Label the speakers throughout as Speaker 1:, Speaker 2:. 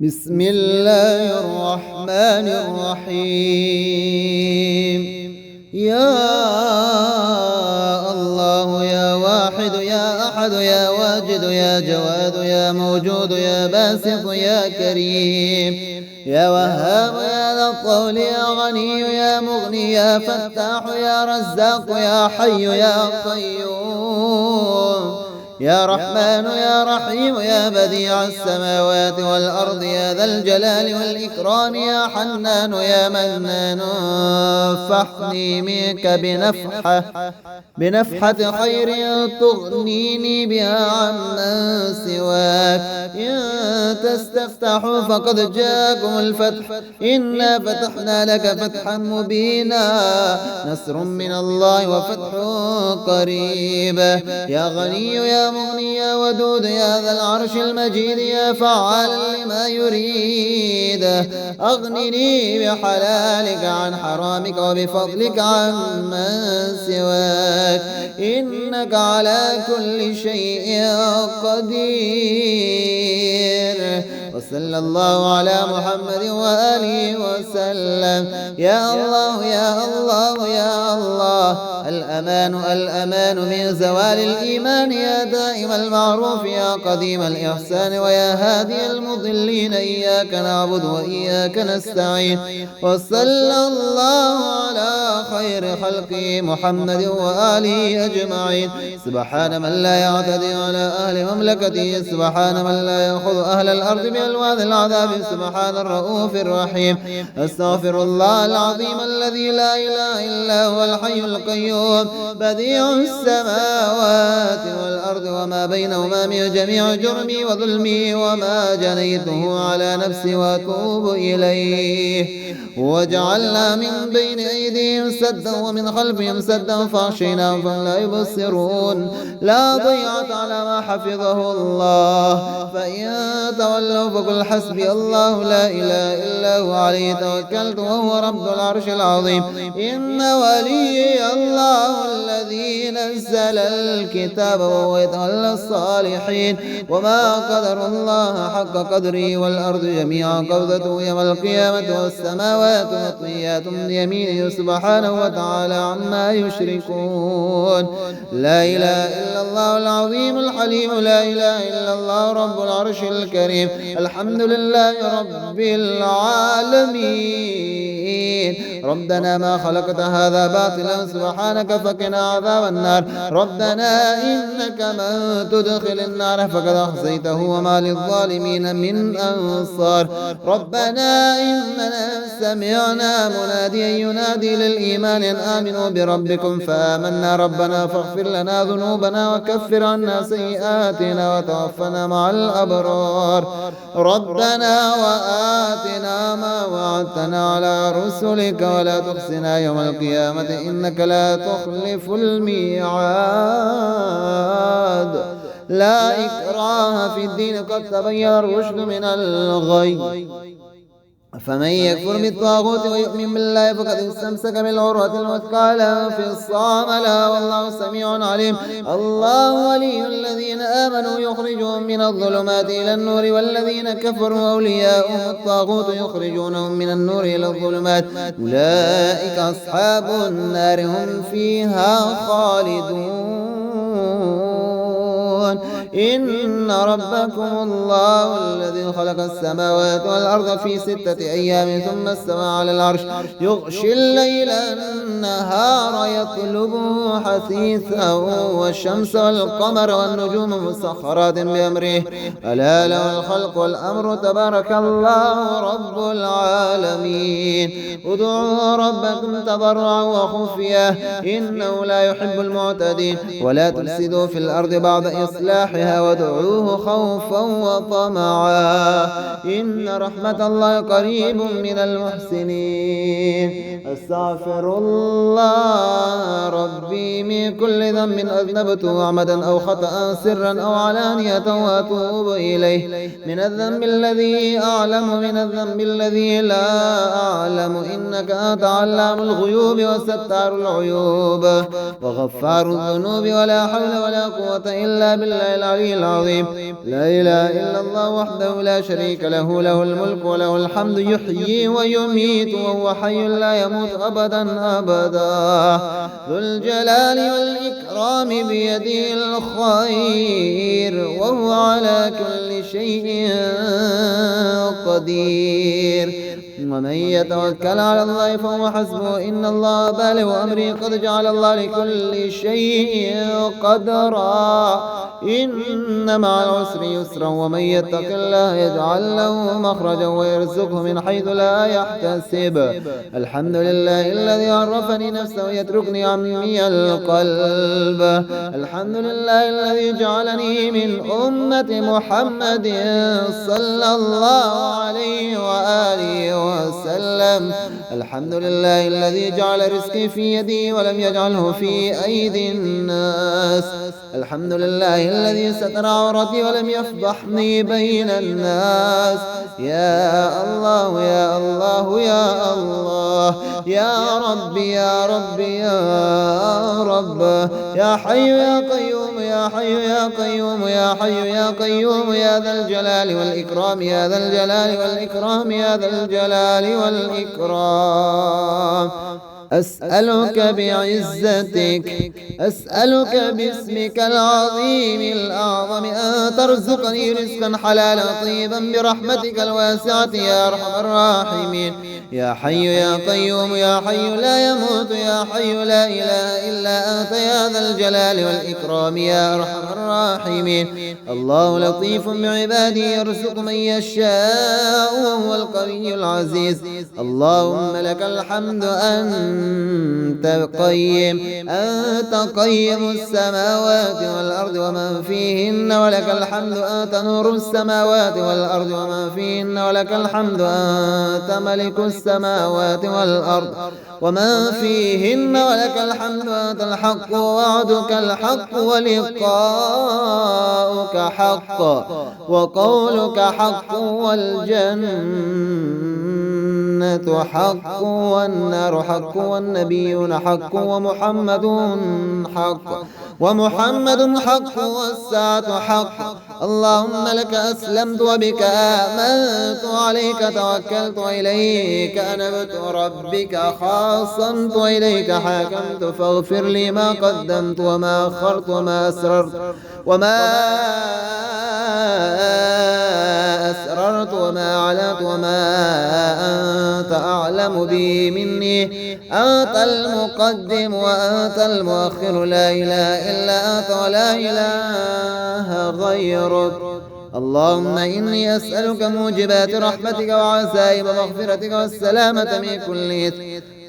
Speaker 1: بسم الله الرحمن الرحيم. يا الله يا واحد يا أحد يا واجد يا جواد يا موجود يا باسط يا كريم يا وهاب يا ذا الطول يا غني يا مغني يا فتاح يا رزاق يا حي يا قيوم يا رحمن يا رحيم يا بديع السماوات والأرض يا ذا الجلال والإكرام يا حنان يا منان فاحني منك بنفحة خير تغنيني بها عمن سواك. إن تستفتحوا فقد جاءكم الفتح إنا فتحنا لك فتحا مبينا نصر من الله وفتح قريب. يا غني يا مغني يا ودود يا ذا العرش المجيد يا فعال لما يريد أغنني بحلالك عن حرامك وبفضلك عن من سواك إنك على كل شيء قدير. وصلى الله على محمد وآله وسلم. يا الله يا الله يا الله الأمان الأمان من زوال الإيمان يا دائم المعروف يا قديم الإحسان ويا هادي المضلين إياك نعبد وإياك نستعين. وصلى الله على خير خلقه محمد وآله أجمعين. سبحان من لا يعتدي على أهل مملكته سبحان من لا يأخذ أهل الأرض بألواذ العذاب سبحان الرؤوف الرحيم. أستغفر الله العظيم الذي لا إله إلا هو الحي القيوم بديع السماوات والأرض وما بينهما من جميع جرمي وظلمي وما جنيته على نفسي وأتوب إليه. وجعلنا من بين أيديهم سدا ومن خلفهم سدا فأغشيناهم فهم لا يبصرون. لا ضيعت على ما حفظه الله. فإن تولوا فقل حسبي الله لا إله إلا هو عليه توكلت وهو رب العرش العظيم. إن ولي الله الذي نزل الكتاب وهو يتولى الصالحين. وما قدر الله حق قدره والأرض جميعا قبضته يوم القيامة والسماوات مطويات بيمينه سبحانه وتعالى عما يشركون. لا إله إلا الله العظيم الحليم لا إله إلا الله رب العرش الكريم. الحمد لله رب العالمين. ربنا ما خلقت هذا باطلا سبحانك فقنا عذاب النار. ربنا إنك من تدخل النار فقد أخزيته وما للظالمين من أنصار. ربنا إننا سمعنا مناديا ينادي للإيمان أن آمنوا بربكم فآمنا ربنا فاغفر لنا ذنوبنا وكفر عنا سيئاتنا وتوفنا مع الأبرار. ربنا وآتنا ما وعدتنا على رسلك ولا تخزنا يوم القيامة إنك لا تخلف الميعاد. لا إكراه في الدين قد تبين الرشد من الغي. فمن يكفر بالطاغوت ويؤمن بالله فقد استمسك بالعروة الوثقى لا انفصام لها والله سميع عليم. الله ولي الذين آمنوا يخرجهم من الظلمات إلى النور والذين كفروا أولياؤهم الطاغوت يخرجونهم من النور إلى الظلمات أولئك أصحاب النار هم فيها خالدون. إن ربكم الله الذي خلق السماوات والأرض في 6 أيام ثم استوى على العرش يغشي الليل النهار يطلبه حثيثا والشمس والقمر والنجوم مسخرات بأمره ألا له الخلق والأمر تبارك الله رب العالمين. ادعوا ربكم تضرعا وخفيا إنه لا يحب المعتدين. ولا تفسدوا في الأرض بعد إصلاحها وادعوه خوفا وطمعا إن رحمة الله قريب من المحسنين. أستغفر الله ربي من كل ذنب أذنبته عمدا أو خطأ سرا أو علانية وأتوب إليه من الذنب الذي أعلم من الذنب الذي لا أعلم إنك أنت علام الغيوب وستار العيوب وغفار الذنوب ولا حول ولا قوة إلا بالله العلي العظيم. لا إله إلا الله وحده لا شريك له، له الملك وله الحمد، يحيي ويميت وهو حي لا يموت أبدا أبدا. ذو الجلال والإكرام بيده الخير وهو على كل شيء قدير. ومن يتوكل على الله فهو حسبه، إن الله بالغ أمره قد جعل الله لكل شيء قدرا. إن مع العسر يسرا، ومن يتق الله يجعل له مخرجا ويرزقه من حيث لا يحتسب. الحمد لله الذي عرفني نفسه ويتركني عمي القلب. الحمد لله الذي جعلني من أمة محمد صلى الله عليه وآله وسلم. الحمد لله الذي جعل رزقي في يدي ولم يجعله في أيدي الناس. الحمد لله الذي ستر عورتي ولم يفضحني بين الناس. يا الله يا الله يا الله، يا رب يا رب يا رب، يا حي يا قيوم يا حي يا قيوم يا حي يا قيوم، يا ذا الجلال والإكرام يا ذا الجلال والإكرام يا ذا الجلال والإكرام. أسألك بعزتك، أسألك باسمك العظيم الأعظم أن ترزقني رزقا حلالا طيبا برحمتك الواسعة يا أرحم الراحمين. يا حي يا قيوم يا حي لا يموت يا حي لا إله إلا أنت يا ذا الجلال والإكرام يا أرحم الراحمين. الله لطيف بعباده يرزق من يشاء وهو القوي العزيز. اللهم لك الحمد أنت قيم، أنت قيم السماوات والأرض ومن فيهن، ولك الحمد أنت نور السماوات والأرض ومن فيهن، ولك الحمد أنت ملك السماوات والأرض ومن فيهن، ولك الحمد أنت الحق ووعدك الحق ولقاؤك حق وقولك حق والجنة حق والنار حق والنبيون حق ومحمد حق والساعة حق. اللهم لك أسلمت وبك آمنت وعليك توكلت وإليك أنبت ربك خاصمت وإليك حاكمت، فاغفر لي ما قدمت وما أخرت وما أسررت وما أسررت وما أعلنت وما أنت أعلم به مني. أنت المقدم وأنت المؤخر، لا إله إلا أنت ولا إله غيرك. اللهم إني أسألك موجبات رحمتك وعزائم مغفرتك والسلامة من كل إثم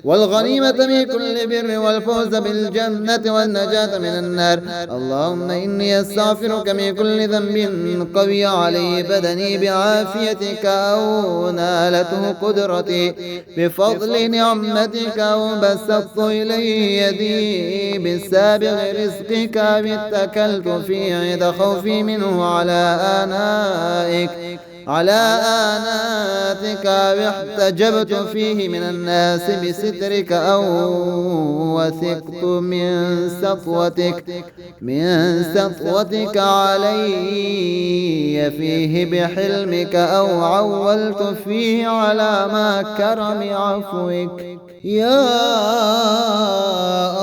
Speaker 1: والغنيمة من كل بر والفوز بالجنة والنجاة من النار. اللهم إني أستغفرك من كل ذنب قوي علي بدني بعافيتك أو نالته قدرتي بفضل نعمتك، أو بسطت إلي يدي بسابغ رزقك اتكلت في عند خوفي منه على آناتك واحتجبت فيه من الناس بسترك، أو وثقت من سطوتك علي فيه بحلمك، أو عولت فيه على ما كرم عفوك. يا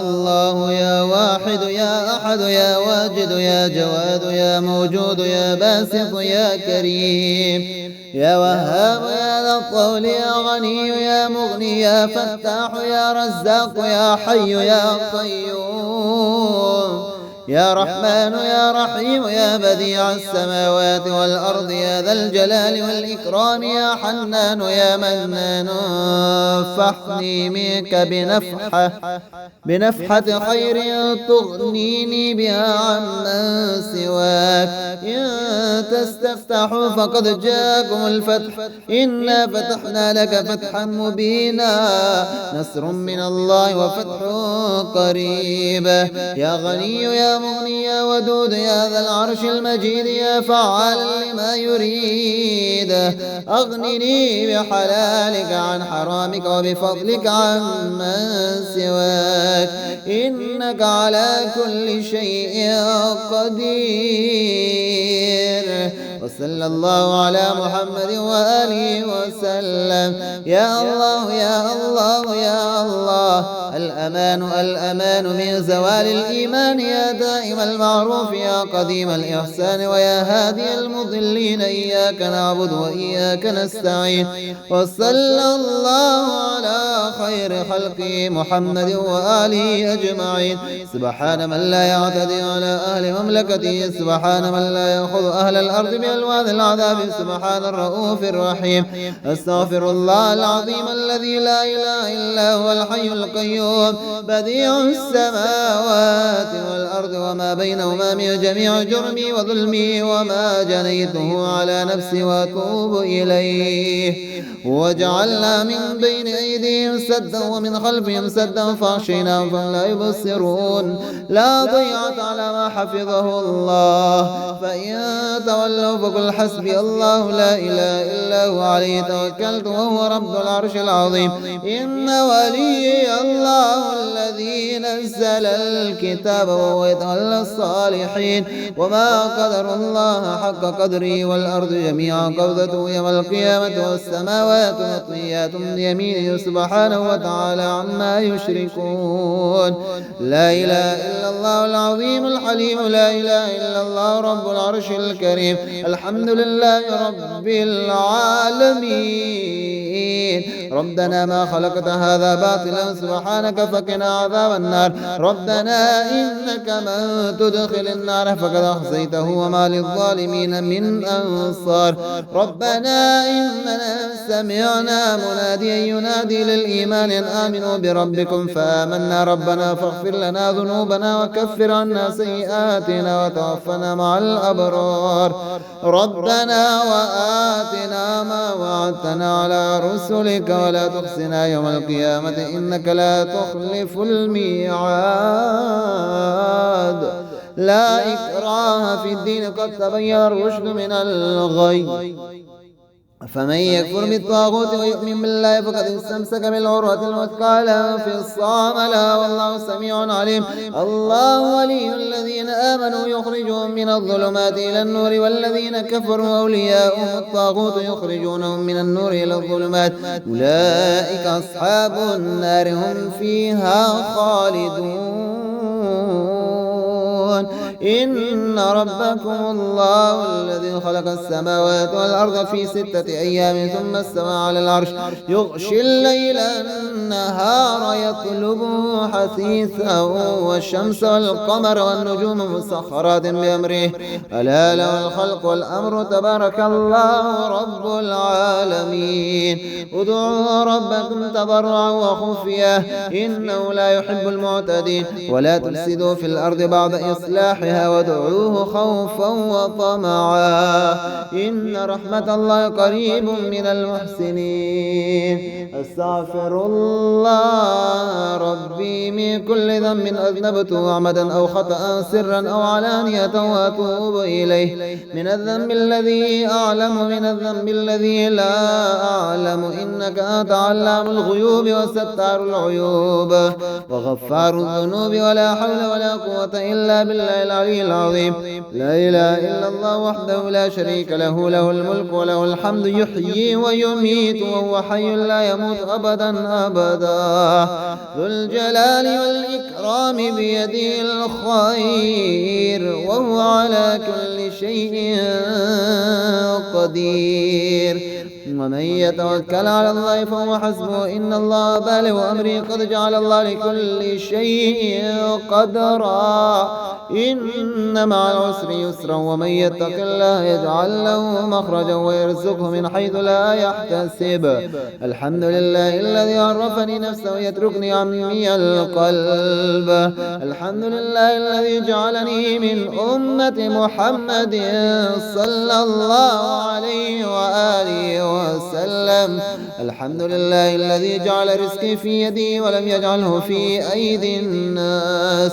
Speaker 1: الله يا واحد يا أحد يا واجد يا جواد يا موجود يا باسط يا كريم يا وهاب يا ذا الطول يا غني يا مغني يا فتاح يا رزاق يا حي يا قيوم يا رحمن يا رحيم يا بديع السماوات والأرض يا ذا الجلال والإكرام يا حنان يا منان. فاحني منك بنفحة خير تغنيني بها عمن سواك. إن تستفتحوا فقد جاءكم الفتح، إنا فتحنا لك فتحا مبينا، نصر من الله وفتح قريب. يا غني يا يا مغني يا ودود يا ذا العرش المجيد يا فعالا لما يريد أغنني بحلالك عن حرامك وبفضلك عن من سواك إنك على كل شيء قدير. وصلى الله على محمد وآله وسلم. يا الله يا الله يا الله الأمان الأمان من زوال الإيمان يا دائم المعروف يا قديم الإحسان ويا هادي المضلين إياك نعبد وإياك نستعين. وصلى الله على خير خلقه محمد وآله أجمعين. سبحان من لا يعتدي على أهل مملكته سبحان من لا يأخذ أهل الأرض بألوان العذاب سبحان الرؤوف الرحيم. أستغفر الله العظيم الذي لا إله إلا هو الحي القيوم بديع السماوات والأرض وما بينهما من جميع جرمي وظلمي وما جنيته على نفسي وأتوب إليه. وجعلنا من بين أيديهم سدا ومن خلفهم سدا فأغشيناهم فهم لا يبصرون. لا ضيعت على ما حفظه الله. فإن تولوا فقل حسبي الله لا إله إلا هو عليه توكلت وهو رب العرش العظيم. إن ولي الله الذي نزل الكتاب وهو يتولى الصالحين. وما قدر الله حق قدره والأرض جميعا قبضته يوم القيامة والسماوات مطويات بيمينه سبحانه وتعالى عما يشركون. لا إله إلا الله العظيم الحليم لا إله إلا الله رب العرش الكريم. الحمد لله رب العالمين. ربنا ما خلقت هذا باطلا سبحانك فقنا عذاب النار. ربنا إنك من تدخل النار فقد أخزيته وما للظالمين من أنصار. ربنا إننا سمعنا مناديا ينادي للإيمان أن آمنوا بربكم فآمنا. ربنا فاغفر لنا ذنوبنا وكفر عنا سيئاتنا وتوفنا مع الأبرار. ربنا وآتنا ما وعدتنا على رسلك ولا تخزنا يوم القيامة إنك لا تخلف الميعاد. لا إكراه في الدين قد تبين الرشد من الغي. فمن يكفر بالطاغوت ويؤمن بالله فقد استمسك بالعروة الوثقى لا انفصام لها والله سميع عليم. الله ولي الذين آمنوا يخرجهم من الظلمات إلى النور والذين كفروا أولياؤهم الطاغوت يخرجونهم من النور إلى الظلمات أولئك أصحاب النار هم فيها خالدون. إن ربكم الله الذي خلق السماوات والأرض في 6 أيام ثم استوى على العرش يغشي الليل النهار يطلبه حثيثا والشمس والقمر والنجوم مسخرات بأمره ألا له الخلق والأمر تبارك الله رب العالمين. ادعوا ربكم تضرعا وخفيا إنه لا يحب المعتدين. ولا تفسدوا في الأرض بعد إصلاحها وادعوه خوفا وطمعا إن رحمة الله قريب من المحسنين. أستغفر الله ربي من كل ذنب أذنبته عمدا أو خطأ سرا أو علانية وأتوب إليه من الذنب الذي أعلم من الذنب الذي لا أعلم إنك أنت علام الغيوب وستار العيوب وغفار الذنوب ولا حول ولا قوة إلا بالله العلي العظيم. لا إله إلا الله وحده لا شريك له له الملك وله الحمد يحيي ويميت وهو حي لا يموت أبدا أبدا. ذو الجلال والإكرام بيده الخير وهو على كل شيء قدير. ومن يتوكل على الله فهو حسبه إن الله بالغ أمره قد جعل الله لكل شيء قدرا. إن مع العسر يسرا ومن يتق الله يجعل له مخرجا ويرزقه من حيث لا يحتسب. الحمد لله الذي عرفني نفسه ويتركني عمي القلب. الحمد لله الذي جعلني من أمة محمد صلى الله عليه وآله وسلم. وسلم. الحمد لله الذي جعل رزقي في يدي ولم يجعله في أيدي الناس.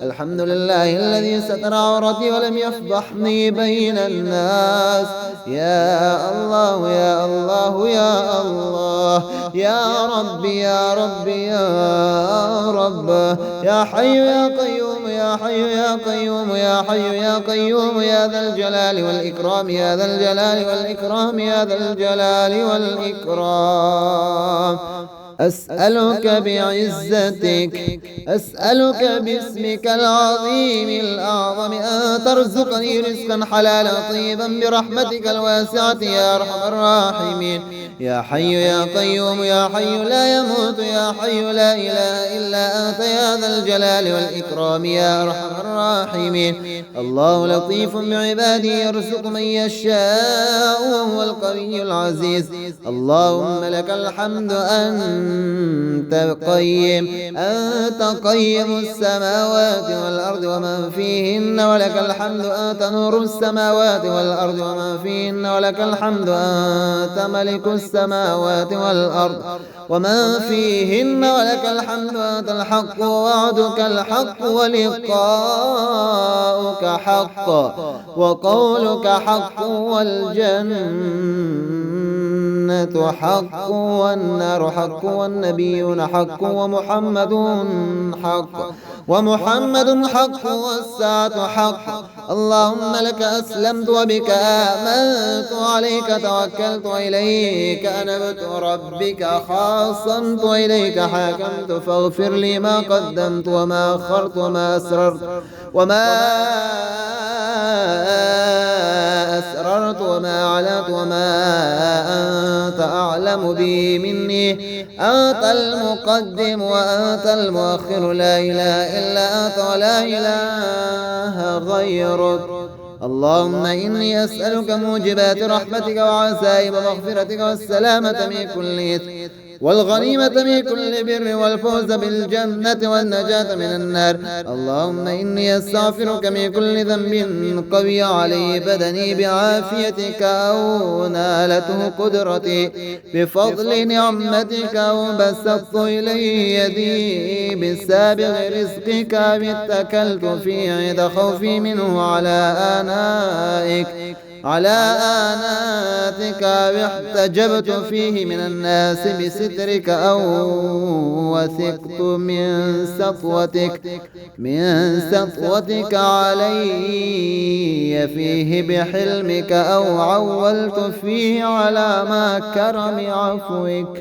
Speaker 1: الحمد لله الذي ستر عورتي ولم يفضحني بين الناس. يا الله يا الله يا الله، يا ربي يا ربي يا رب، يا حي يا قيوم يا حي يا قيوم يا حي يا قيوم، يا ذا الجلال والإكرام يا ذا الجلال والإكرام يا ذا الجلال والإكرام. أسألك بعزتك، أسألك باسمك العظيم الأعظم أن ترزقني رزقا حلالا طيبا برحمتك الواسعة يا أرحم الراحمين. يا حي يا قيوم يا حي لا يموت يا حي لا إله إلا أنت يا ذا الجلال والإكرام يا أرحم الراحمين. الله لطيف بعباده يرزق من يشاء وهو القوي العزيز. اللهم لك الحمد أنت قيم، أنت قيم السماوات والأرض ومن فيهن، ولك الحمد أنت نور السماوات والأرض ومن فيهن، ولك الحمد أنت ملك السماوات والأرض ومن فيهن، ولك الحمد أنت الحق ووعدك الحق ولقاؤك حق وقولك حق والجنة حق والنار حق والنبيون حق ومحمد حق والساعة حق. اللهم لك أسلمت وبك آمنت وعليك توكلت وإليك أنبت ربك خاصمت وإليك حاكمت، فاغفر لي ما قدمت وما أخرت وما أسررت وما أسررت وما أعلنت وما أنت أعلم به مني. أنت المقدم وأنت المؤخر، لا إله إلا أنت ولا إله غيرك. اللهم إني أسألك موجبات رحمتك وعزائم مغفرتك والسلامة من كل إثم والغنيمة من كل بر والفوز بالجنة والنجاة من النار. اللهم إني أستغفرك من كل ذنب قوي علي بدني بعافيتك أو نالته قدرتي بفضل نعمتك، أو بسطت إلي يدي بسابغ رزقك اتكلت في عند خوفي منه على آناتك واحتجبت فيه من الناس بسترك، أو وثقت من سطوتك علي فيه بحلمك، أو عولت فيه على ما كرم عفوك.